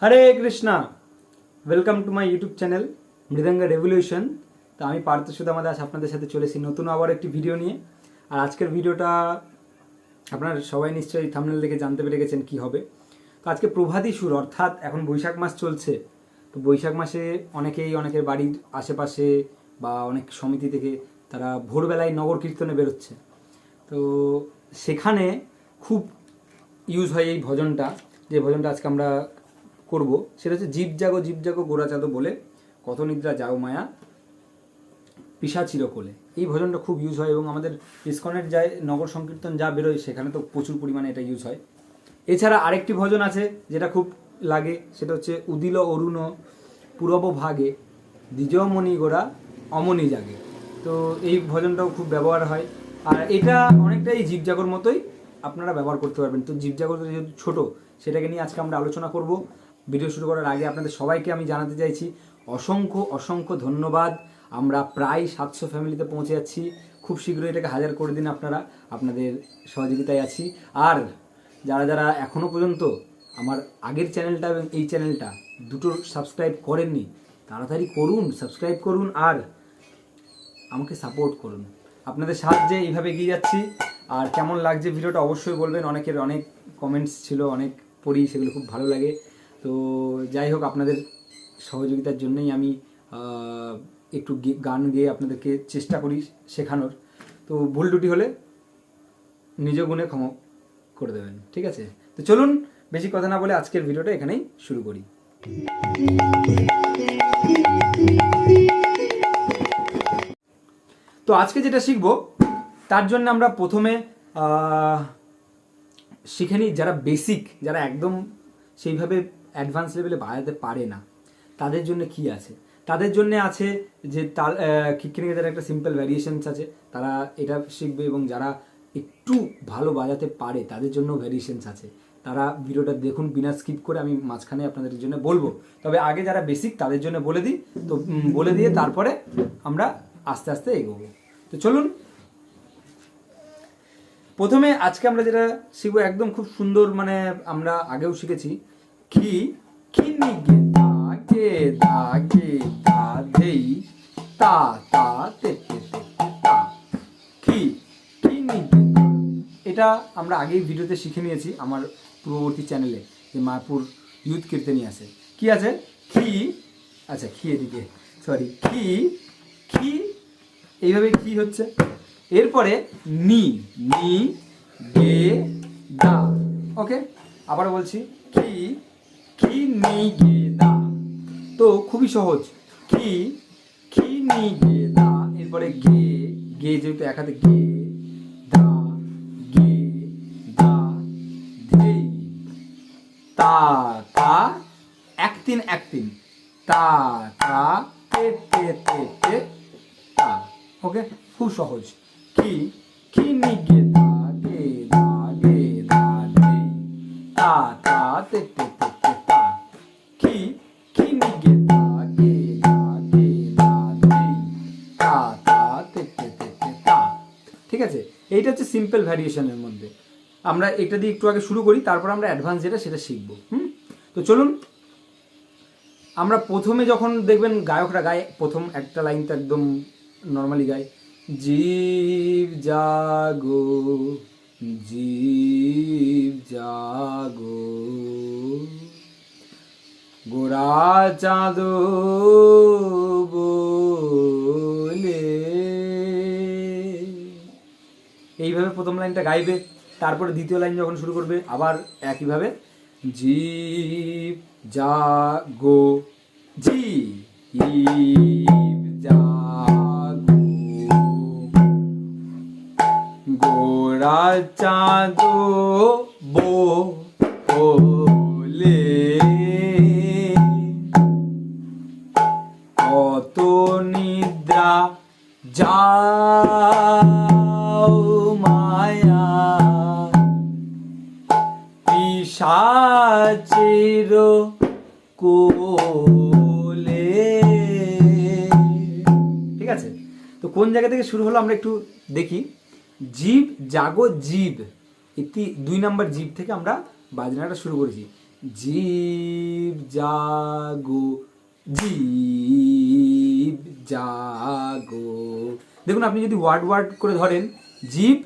Hare Krishna, welcome to my YouTube channel Mridanga revolution. তো আমি পার্থ সুদামা দাস আপনাদের সাথে চলেছি নতুন আবার একটি ভিডিও নিয়ে। আর আজকের ভিডিওটা আপনারা সবাই নিশ্চয়ই থাম্বনেল দেখে জানতে পেরে গেছেন কী হবে। তো আজকে প্রভাতী সুর, অর্থাৎ এখন বৈশাখ মাস চলছে। তো বৈশাখ মাসে অনেকের বাড়ির আশেপাশে বা অনেক সমিতি থেকে তারা ভোরবেলায় নগর কীর্তনে বেরোচ্ছে। তো সেখানে খুব ইউজ হয় এই ভজনটা, যে ভজনটা আজকে আমরা করব সেটা হচ্ছে জীব জাগো জীব জাগো গোরাচাঁদো বলে কত নিদ্রা যাও মায়া পিশাচির কোলে। এই ভজনটা খুব ইউজ হয় এবং আমাদের ইসকনের যায় নগর সংকীর্তন যা বেরোয় সেখানে তো প্রচুর পরিমাণে এটা ইউজ হয়। এছাড়া আরেকটি ভজন আছে যেটা খুব লাগে, সেটা হচ্ছে উদিল অরুণ পূরব ভাগে দ্বিজমণি গোরা অমনি জাগে। তো এই ভজনটাও খুব ব্যবহার হয়। আর এটা অনেকটাই জীবজাগর মতোই আপনারা ব্যবহার করতে পারবেন। তো জীবজাগর যেহেতু ছোটো, সেটাকে নিয়ে আজকে আমরা আলোচনা করব। ভিডিও শুরু করার আগে আপনাদের সবাইকে আমি জানাতে চাইছি অসংখ্য ধন্যবাদ। আমরা প্রায় 700 ফ্যামিলিতে পৌঁছে যাচ্ছি। খুব শীঘ্রই এটাকে 1000 করে দিন আপনারা, আপনাদের সহযোগিতায় আছি। আর যারা এখনও পর্যন্ত আমার আগের চ্যানেলটা এবং এই চ্যানেলটা দুটো সাবস্ক্রাইব করেননি, তাড়াতাড়ি করুন, সাবস্ক্রাইব করুন আর আমাকে সাপোর্ট করুন। আপনাদের সাহায্যে এইভাবে এগিয়ে যাচ্ছি। আর কেমন লাগছে ভিডিওটা অবশ্যই বলবেন। অনেকের অনেক কমেন্টস ছিল, অনেক পড়ি, সেগুলো খুব ভালো লাগে। তো যাই হোক, আপনাদের সহযোগিতার জন্যই আমি একটু গান গেয়ে আপনাদেরকে চেষ্টা করি শেখানোর। তো ভুল ত্রুটি হলে নিজ গুণে ক্ষমা করে দেবেন, ঠিক আছে? তো চলুন বেশি কথা না বলে আজকের ভিডিওটা এখানেই শুরু করি। তো আজকে যেটা শিখবো তার জন্য আমরা প্রথমে শিখে নিই যারা বেসিক, যারা একদম সেইভাবে অ্যাডভান্স লেভেলে বাজাতে পারে না, তাদের জন্য কি আছে। তাদের জন্য আছে যে কিকনিকের একটা সিম্পল ভ্যারিয়েশনস আছে, তারা এটা শিখবে। এবং যারা একটু ভালো বাজাতে পারে তাদের জন্য ভ্যারিয়েশনস আছে। তারা ভিডিওটা দেখুন বিনা স্কিপ করে, আমি মাঝখানে আপনাদের জন্য বলবো। তবে আগে যারা বেসিক তাদের জন্য বলে দিই। তো বলে দিয়ে তারপরে আমরা আস্তে আস্তে এগোবো। তো চলুন, প্রথমে আজকে আমরা যেটা শিখবো একদম খুব সুন্দর, মানে আমরা আগেও শিখেছি। কি কি নি গে দা গে দা গে দা ধেই তা তা তে তে তে তা। কি কি নি গে দা, এটা আমরা আগেই ভিডিওতে শিখে নিয়েছি আমার পূর্ববর্তী চ্যানেলে, যে মায়াপুর ইউথ কীর্তনী আছে। কি আছে? কি, আচ্ছা কি এদিকে, সরি, কি কি এইভাবে কি হচ্ছে। এরপরে নি নি গে দা। ওকে, আবার বলছি, কি কি নি গে দা। তো খুবই সহজ, কি কি নি গে দা। এরপরে গে গে, যেহেতু এক হাতে গে দা গে দা ধেই তা তা এক তিন তা তা তে তে তে তে তা। ওকে, খুব সহজ। কি কি নি গে দা গে দা গে দা ধেই তা তা তে তে তে তে তা। কি কি নি গে দা গে দা গে দা ধেই তা তা তে তে তে তে তা। ঠিক আছে, এইটা হচ্ছে সিম্পল ভ্যারিয়েশনের মধ্যে। আমরা এটা দিয়ে একটু আগে শুরু করি, তারপর আমরা অ্যাডভান্স যেটা সেটা শিখবো। তো চলুন, আমরা প্রথমে যখন দেখবেন গায়করা গায়, প্রথম একটা লাইন তো একদম নর্মালি গায়, জীব জাগো জীব জাগো গোরা চাঁদো বলে। এইভাবে প্রথম লাইনটা গাইবে। তারপরে দ্বিতীয় লাইন যখন শুরু করবে আবার একইভাবে, জীব জাগো জীব জাগো গোরা চাঁদো বলে কত নিদ্রা যাও মায়া পিশাচির কোলে। ঠিক আছে, তো কোন জায়গা থেকে শুরু হলো আমরা একটু দেখি। জীব জাগো জীব, এটি 2 নম্বর জীব থেকে আমরা বাজনাটা শুরু করেছি। জীব জাগো জীব জাগো। দেখুন আপনি যদি ওয়ার্ড করে ধরেন, জীব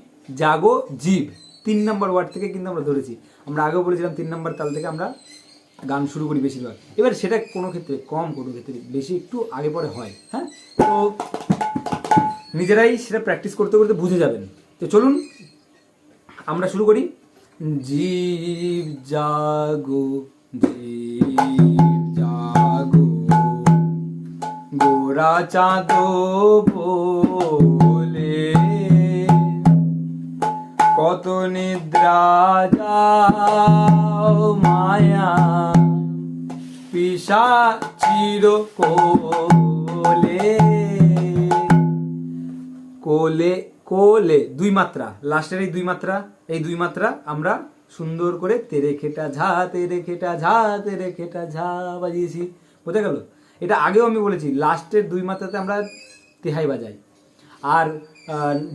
জাগো জীব, 3 নম্বর ওয়ার্ড থেকে কিন্তু আমরা ধরেছি। আমরা আগেও বলেছিলাম 3 নম্বর তাল থেকে আমরা গান শুরু করি বেশিরভাগ। এবার সেটা কোনো ক্ষেত্রে কম, কোনো ক্ষেত্রে বেশি, একটু আগে পরে হয়। হ্যাঁ, তো নিজেরাই সেটা প্র্যাকটিস করতে করতে বুঝে যাবেন। তো চলুন আমরা শুরু করি। জীব জাগো জীব জাগো, গোরা চাঁদ বলে, কত নিদ্রা যাও মায়া পিশাচির কোলে, কোলে কোলে 2 মাত্রা, লাস্টের এই 2 মাত্রা, এই 2 মাত্রা আমরা সুন্দর করে তেরে খেটা ঝা তেরে খেটা ঝা তেরে খেটা ঝা বাজিয়েছি। বোঝা গেল? এটা আগেও আমি বলেছি, লাস্টের 2 মাত্রাতে আমরা তেহাই বাজাই। আর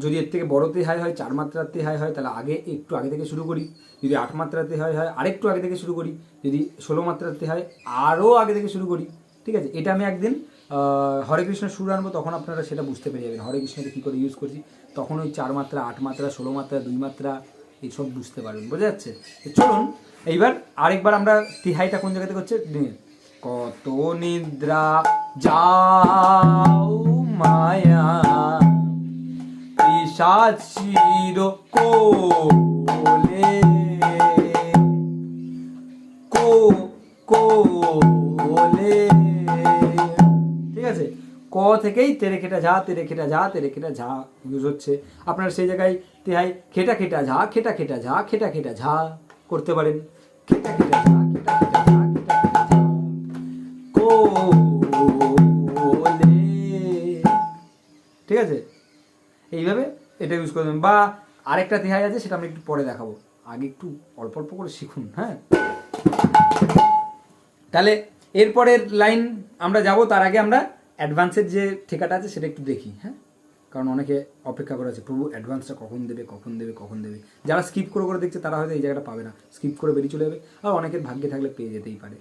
যদি এর থেকে বড় তেহাই হয়, 4 মাত্রার তেহাই হয়, তাহলে একটু আগে থেকে শুরু করি। যদি 8 মাত্রার তেহাই হয় আরেকটু আগে থেকে শুরু করি। যদি 16 মাত্রার তেহাই আরও আগে থেকে শুরু করি। ঠিক আছে, এটা আমি একদিন হরে কৃষ্ণ সুর আনবো, তখন আপনারা সেটা বুঝতে পেরে যাবেন হরে কৃষ্ণকে কী করে ইউজ করছি। তখন ওই 4 মাত্রা, 8 মাত্রা, 16 মাত্রা, 2 মাত্রা এইসব বুঝতে পারবেন। বোঝা যাচ্ছে? চলুন এইবার আরেকবার আমরা তিহাইটা কোন জায়গাতে করছে, কত নিদ্রা যাও মায়া পিশাচির কোলে, কোলে। ঠিক আছে, ক থেকেই তেরে খেটা ঝা তেরে খেটা ঝা তেরে খেটা ঝা ইউজ হচ্ছে। আপনারা সেই জায়গায় তেহাই খেটা খেটা ঝা খেটা খেটা ঝা খেটা খেটা ঝা করতে পারেন। খেটা খেটা ঝা খেটা খেটা ঝা খেটা খেটা ঝা কোলে। ঠিক আছে, এইভাবে এটা ইউজ করবেন। বা আরেকটা তেহাই আছে, সেটা আমি একটু পরে দেখাবো, আগে একটু অল্প অল্প করে শিখুন। হ্যাঁ, তাহলে এরপরের লাইন আমরা যাব, তার আগে আমরা অ্যাডভান্সের যে ঠেকাটা আছে সেটা একটু দেখি। হ্যাঁ, কারণ অনেকে অপেক্ষা করে আছে, প্রভু অ্যাডভান্সটা কখন দেবে কখন দেবে কখন দেবে। যারা স্কিপ করে করে দেখছে তারা হয়তো এই জায়গাটা পাবে না, স্কিপ করে বেরিয়ে চলে যাবে। আর অনেকের ভাগ্যে থাকলে পেয়ে যেতেই পারে,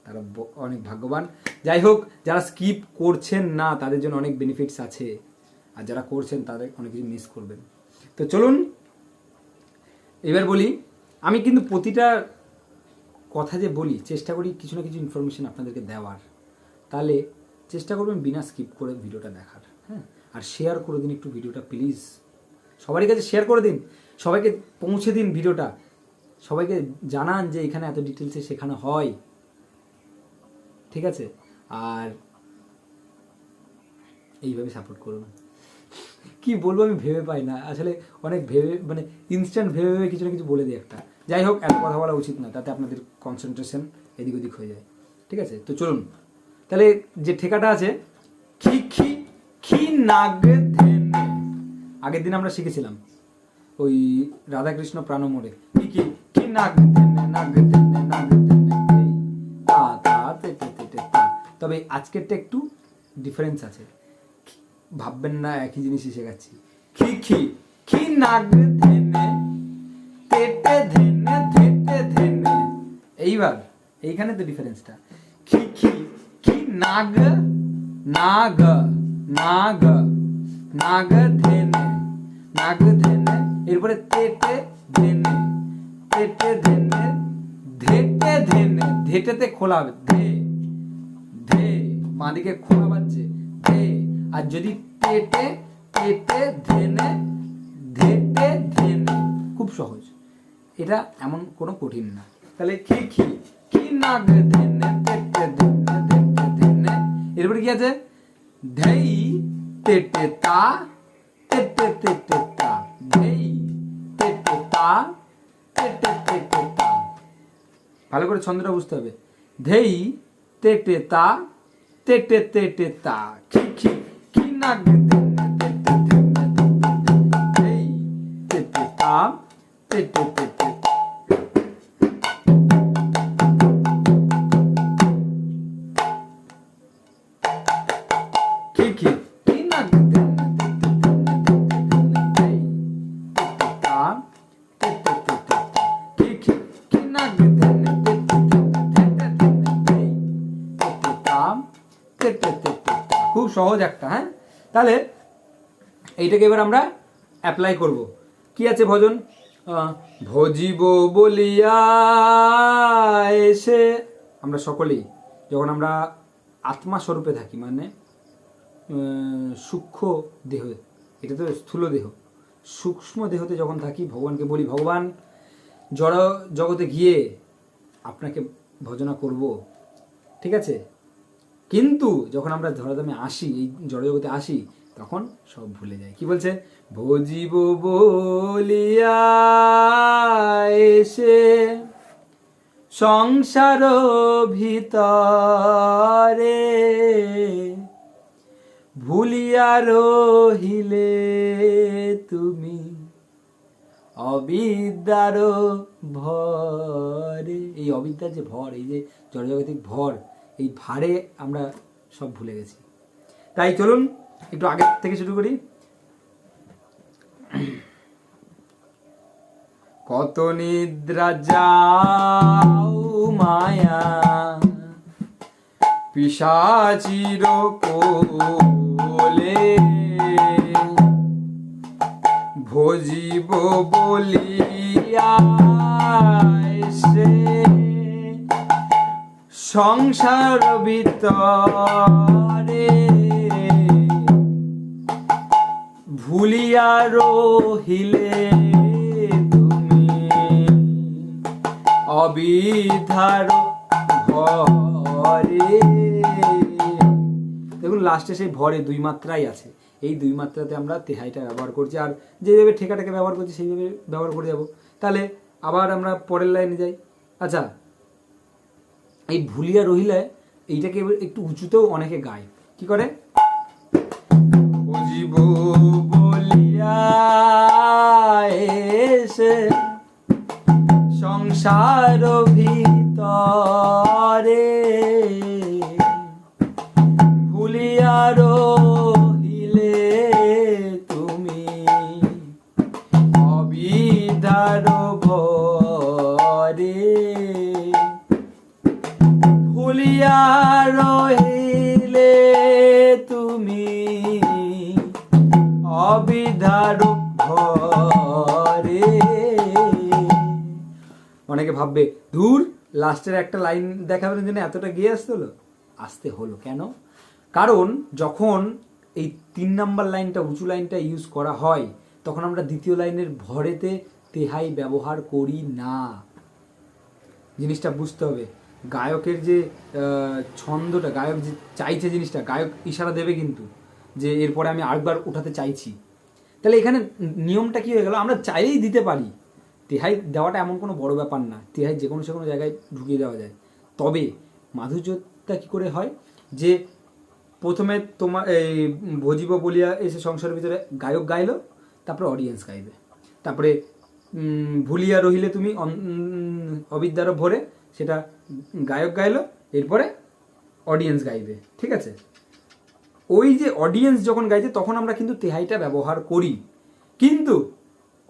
তারা অনেক ভাগ্যবান। যাই হোক, যারা স্কিপ করছেন না তাদের জন্য অনেক বেনিফিটস আছে, আর যারা করছেন তাদের অনেক কিছু মিস করবেন। তো চলুন এবার বলি। আমি কিন্তু প্রতিটা কথা যে বলি চেষ্টা করি কিছু না কিছু ইনফরমেশন আপনাদেরকে দেওয়ার, তাহলে চেষ্টা করবেন বিনা স্কিপ করে ভিডিওটা দেখার। হ্যাঁ, আর শেয়ার করে দিন একটু ভিডিওটা প্লিজ, সবারই কাছে শেয়ার করে দিন, সবাইকে পৌঁছে দিন ভিডিওটা, সবাইকে জানান যে এখানে এত ডিটেলসে শেখানো হয়। ঠিক আছে, আর এইভাবে সাপোর্ট করুন। কি বলবো আমি ভেবে পাই না আসলে, অনেক ভেবে মানে ইনস্ট্যান্ট ভেবে ভেবে কিছু না কিছু বলে দিই একটা। যাই হোক, এত কথা বলা উচিত না, তাতে আপনাদের কনসেন্ট্রেশন এদিক ওদিক হয়ে যায়। ঠিক আছে, তো চলুন তাহলে যে ঠেকাটা আছে, খি খি খি নাগ ধেনে, আগের দিন আমরা শিখেছিলাম ওই রাধাকৃষ্ণ প্রাণমোড়ে, কি কি কি নাগ ধেনে নাগ ধেনে নাগ ধেনে তা তা তে তে তে তে তা। তবে আজকেরটা একটু ডিফারেন্স আছে, ভাববেন না একই জিনিসই শেখাচ্ছি। খি খি খি নাগ ধেনে তেটে ধেনে ধেটে ধেনে। এইবার এইখানে তো ডিফারেন্সটা, খি খি খি নাগ নাগ নাগ নাগ ধেনে নাগ ধেনে, এরপরে তেটে ধেনে তেটে ধেনে ধেটে ধেনে, ধেটেতে খোলা হবে ধে ধে, বাঁদিকে খোলা পাচ্ছে ধে। আর যদি তেটে তেটে ধেনে ধেটে ধেনে, খুব সহজ, এটা এমন কোনো কঠিন না। তাহলে খি খি খি নাগ ধেনে তেটে ধেনে ধেটে ধেনে, এরপরে কি আছে, ধেই তেটে তা তেটে তেটে তা, ধেই তেটে তা তেটে তেটে তা। ভালো করে ছন্দটা বুঝতে হবে, ধেই তেটে তা তেটে তেটে তা, খি খি খি নাগ ধেনে তেটে ধেনে ধেই তেটে তা তেটে তেটে। খি খি খি নাগ ধেনে তেটে ধেনে ধেই তেটে তা তেটে তেটে তা, খি খি খি নাগ ধেনে তেটে ধেনে ধেটে ধেনে ধেই সহজ একটা। হ্যাঁ, তাহলে এইটাকে এবার আমরা অ্যাপ্লাই করব। কি আছে ভজন? ভজিব বলিয়া এসে, আমরা সকলেই যখন আমরা আত্মা স্বরূপে থাকি, মানে সূক্ষ্ম দেহ, এটা তো স্থূল দেহ, সূক্ষ্ম দেহতে যখন থাকি ভগবানকে বলি, ভগবান জড় জগতে গিয়ে আপনাকে ভজনা করব, ঠিক আছে? কিন্তু যখন আমরা ধরাধামে আসি, এই জড়জগতে আসি, তখন সব ভুলে যাই। কি বলছে? ভজিব বলিয়া এসে সংসার ভিতরে ভুলিয়া রহিলে তুমি অবিদ্যার ভরে। এই অবিদ্যার যে ভর, এই যে জড়জগতিক ভর, এই ভারে আমরা সব ভুলে গেছি। তাই চলুন একটু আগে থেকে শুরু করি। কত নিদ্রা যাও মায়া পিশাচির কোলে, ভজিব বলিয়া এসে সংসার ভিতরে ভুলিয়া রহিলে তুমি অবিদ্যার ভরে। দেখুন লাস্টে সেই ভরে দুই মাত্রাই আছে, এই দুই মাত্রাতে আমরা তেহাইটা ব্যবহার করছি, আর যেভাবে ঠেকাটাকে ব্যবহার করছি সেইভাবে ব্যবহার করে যাব। তাহলে আবার আমরা পরের লাইনে যাই। আচ্ছা, এই ভুলিয়া রহিলে এইটাকে একটু উঁচুতেও অনেকে গায়। কি করে? বুঝিব বলিয়া এসে সংসার ভিতরে ভুলিয়া রহিলে তুমি অবিদ্যার ভরে, ভুলিয়া রহিলে তুমি অবিদ্যার ভরে। অনেকে ভাববে ধুর, লাস্টের একটা লাইন দেখাবেন জন্য এতটা গিয়ে আসতে হলো কেন? কারণ যখন এই 3 নাম্বার লাইনটা, উঁচু লাইনটা ইউজ করা হয়, তখন আমরা দ্বিতীয় লাইনের ভরেতে তেহাই ব্যবহার করি না। জিনিসটা বুঝতে হবে। গায়কের যে ছন্দটা, গায়ক যে চাইছে জিনিসটা, গায়ক ইশারা দেবে কিন্তু যে এরপরে আমি আরেকবার উঠাতে চাইছি। তাহলে এখানে নিয়মটা কি হয়ে গেল? আমরা চাইলেই দিতে পারি, তেহাই দেওয়াটা এমন কোনো বড় ব্যাপার না, তেহাই যে কোনো জায়গায় ঢুকিয়ে দেওয়া যায়। তবে মাধুর্যটা কী করে হয় যে প্রথমে তোমার এই ভজিব বলিয়া এসে সংসারের ভিতরে গায়ক গাইলো, তারপরে অডিয়েন্স গাইবে, তারপরে ভুলিয়া রহিলে তুমি অবিদ্যার ভরে, সেটা গায়ক গাইলো, এরপরে অডিয়েন্স গাইবে, ঠিক আছে? ওই যে অডিয়েন্স যখন গাইছে তখন আমরা কিন্তু তেহাইটা ব্যবহার করি, কিন্তু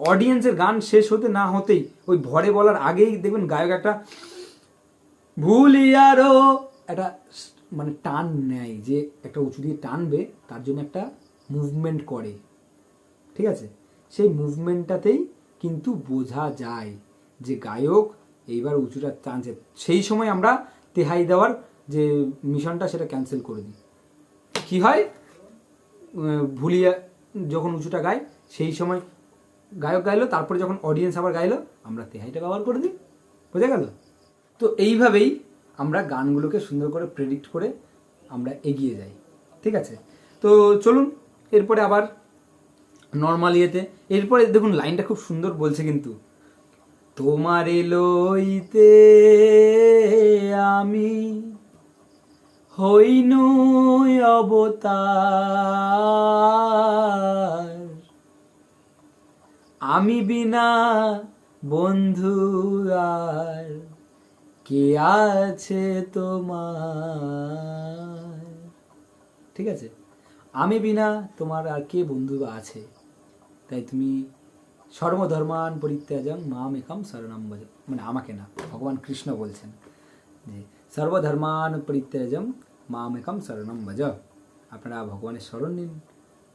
অডিয়েন্সের গান শেষ হতে না হতেই ওই ভরে বলার আগেই দেখবেন গায়ক একটা ভুলিয়ারও একটা মানে টান নেয়, যে একটা উঁচু দিয়ে টানবে, তার জন্য একটা মুভমেন্ট করে, ঠিক আছে? সেই মুভমেন্টটাতেই কিন্তু বোঝা যায় যে গায়ক এইবার উঁচুটা টানছে। সেই সময় আমরা তেহাই দেওয়ার যে মিশনটা সেটা ক্যান্সেল করে দিই। কী হয়? ভুলিয়া যখন উঁচুটা গায় সেই সময় গায়ক গাইলো, তারপরে যখন অডিয়েন্স আবার গাইলো আমরা তেহাইটা ব্যবহার করে দিই। বোঝা গেল? তো এইভাবেই আমরা গানগুলোকে সুন্দর করে প্রেডিক্ট করে আমরা এগিয়ে যাই, ঠিক আছে? তো চলুন এরপরে আবার নর্মাল ইয়েতে। এরপরে দেখুন লাইনটা খুব সুন্দর বলছে কিন্তু, তোমারে লইতে আমি হইনু অবতার, আমি বিনা বন্ধু আর কে আছে তোমার, ঠিক আছে? আমি বিনা তোমার আর কে বন্ধু আছে, তাই তুমি সর্বধর্মান পরিত্যাজং মাম একম শরণম ভজ, মানে আমাকে না, ভগবান কৃষ্ণ বলছেন যে সর্বধর্মান পরিত্যাজং মাম একম শরণম ভজ। আপনারা ভগবানের স্মরণ নিন,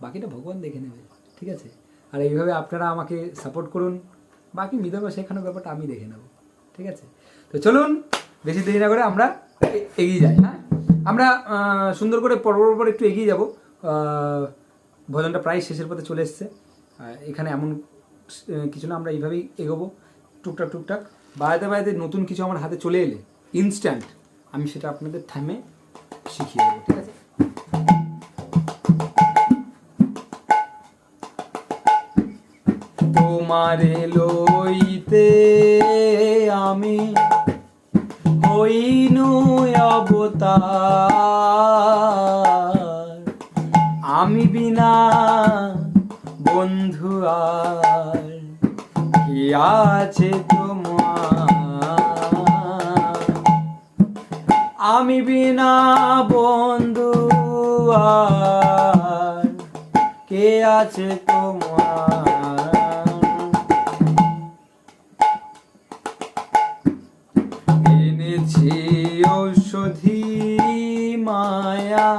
বাকিটা ভগবান দেখে নেবে, ঠিক আছে? আর এইভাবে আপনারা আমাকে সাপোর্ট করুন, বাকি মৃদঙ্গ শেখানোর ব্যাপারটা আমি দেখে নেব, ঠিক আছে? তো চলুন বেশি দেরি না করে আমরা এগিয়ে যাই। হ্যাঁ, আমরা সুন্দর করে পর একটু এগিয়ে যাব। ভজনটা প্রায় শেষের পথে চলে এসছে। এখানে এমন কিছু না, আমরা এইভাবেই এগোবো টুকটাক বাড়াতে নতুন কিছু আমার হাতে চলে এলে ইনস্ট্যান্ট আমি সেটা আপনাদের থামে শিখিয়ে দেবো, ঠিক আছে? তোমারে লইতে আমি হইনু অবতার, আমি বিনা বন্ধু আর কি আছে তোমার, আমি বিনা বন্ধু আর কে আছে তোমার। এনেছি ঔষধি মায়া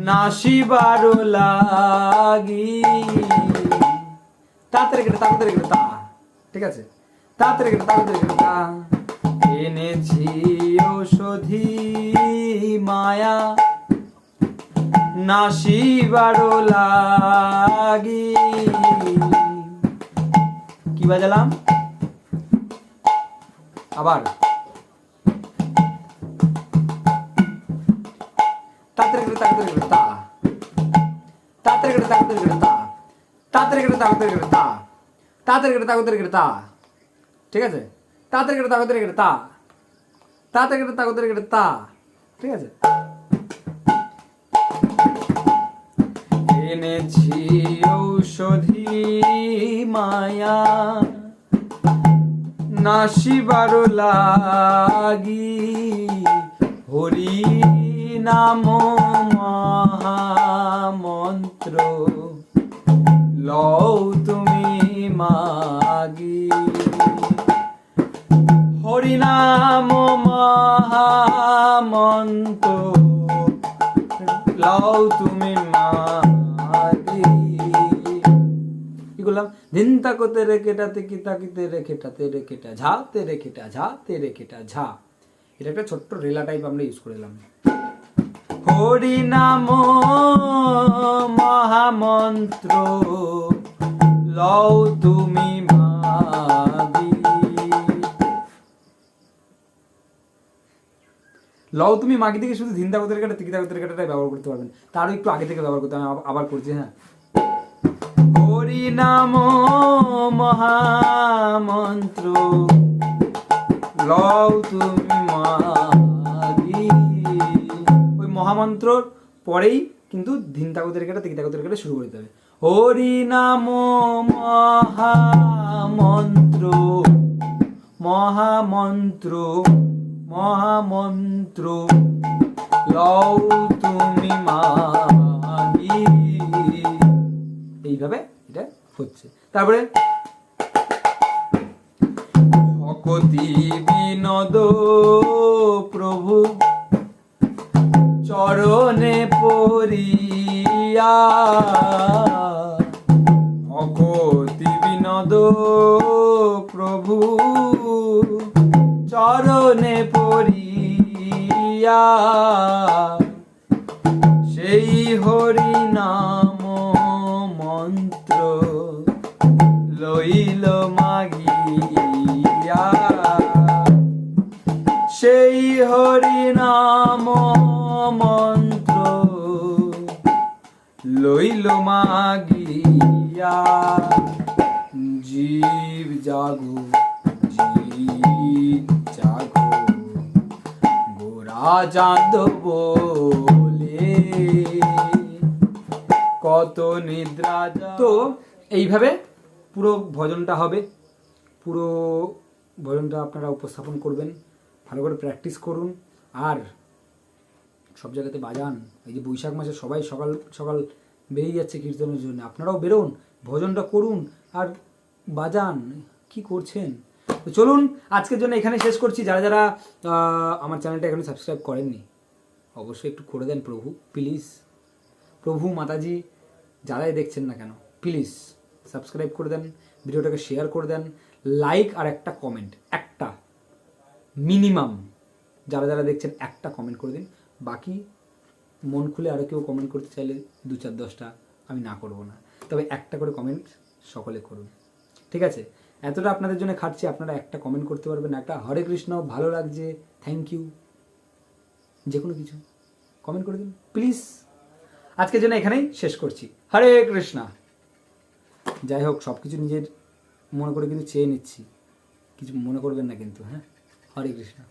নাশিবার লাগি, তাড়াতাড়ি তা, ঠিক আছে? তাড়াতাড়ি তা, এনেছি ঔষধি মায়া নাশিবার লাগি। কি বাজালাম আবার? তাড়াতাড়ি তা, ঠিক আছে? ঠিক আছে? এনেছি ঔষধি মায়া নাশিবার লাগি, হরি নাম মহামন্ত্র লও তুমি মাগি, হরি নাম মহামন্ত্র লও তুমি মাগি। কি করলাম? ধিনতা কোতে রেখেটাতে কিতে রেখেটাতে রেখেটা ঝাতে রেখেটা ঝাতে রেখেটা ঝা। এটা একটা ছোট্ট রেলা টাইপ আমরা ইউজ করে দিলাম। হরি নাম মহামন্ত্র লও তুমি মাগি, লও তুমি মাগি থেকে শুধু ধিনতা কোতে রেখাটা তিকিতা কোতে রেখাটাই ব্যবহার করতে পারবেন, তারও একটু আগে থেকে ব্যবহার করতে আমি আবার করছি। হ্যাঁ, হরি নাম মহামন্ত্র লও তুমি মাগি। ওই মহামন্ত্রর পরেই কিন্তু ধিনতা কোতে রেখাটা তিকিতা কোতে রেখাটা শুরু করতে হবে। হরি নাম মহামন্ত্র মহামন্ত্র মহামন্ত্র লও তুমি মাগি। এইভাবে এটা হচ্ছে। তারপরে ভকতি বিনোদ প্রভু চরণে পড়িয়া, ভকতি বিনোদ প্রভু চরণে পড়িয়া, সেই হরি নাম মন্ত্র লইল মাগিয়া, সেই হরি নাম মন্ত্র লইল মাগিয়া। জীব জাগো জীব জাগো গোরা চাঁদ বলে কত নিদ্রা। তো এইভাবে পুরো ভজনটা হবে, পুরো ভজনটা আপনারা উপস্থাপন করবেন, ভালো করে প্র্যাকটিস করুন। আর সব জায়গাতে বাজান। এই যে বৈশাখ মাসে সবাই সকাল সকাল বেরিয়ে যাচ্ছে কীর্তনের জন্য, আপনারাও বেরোন, ভজনটা করুন আর বাজান। কি করছেন? তো চলুন আজকের জন্য এখানে শেষ করছি। যারা যারা আমার চ্যানেলটা এখনো সাবস্ক্রাইব করেননি অবশ্যই একটু করে দেন প্রভু, প্লিজ। প্রভু মাতাজি যারাই দেখছেন না কেন, প্লিজ সাবস্ক্রাইব করে দেন, ভিডিওটাকে শেয়ার করে দেন, লাইক আর একটা কমেন্ট, একটা মিনিমাম যারা যারা দেখছেন একটা কমেন্ট করে দিন। বাকি মন খুলে আরও কেউ কমেন্ট করতে চাইলে 2-4-10টা আমি না করব না, তবে একটা করে কমেন্ট সকলে করুন, ঠিক আছে? এতটা আপনাদের জন্য খাটছি, আপনারা একটা কমেন্ট করতে পারবেন, একটা হরে কৃষ্ণ, ভালো লাগছে, থ্যাংক ইউ, যে কোনো কিছু কমেন্ট করে দিন প্লিজ। আজকের জন্য এখানেই শেষ করছি। হরে কৃষ্ণা। যাই হোক, সব কিছু নিজের মনে করে কিন্তু চেয়ে নিচ্ছি, কিছু মনে করবেন না কিন্তু, হ্যাঁ? হরে কৃষ্ণা।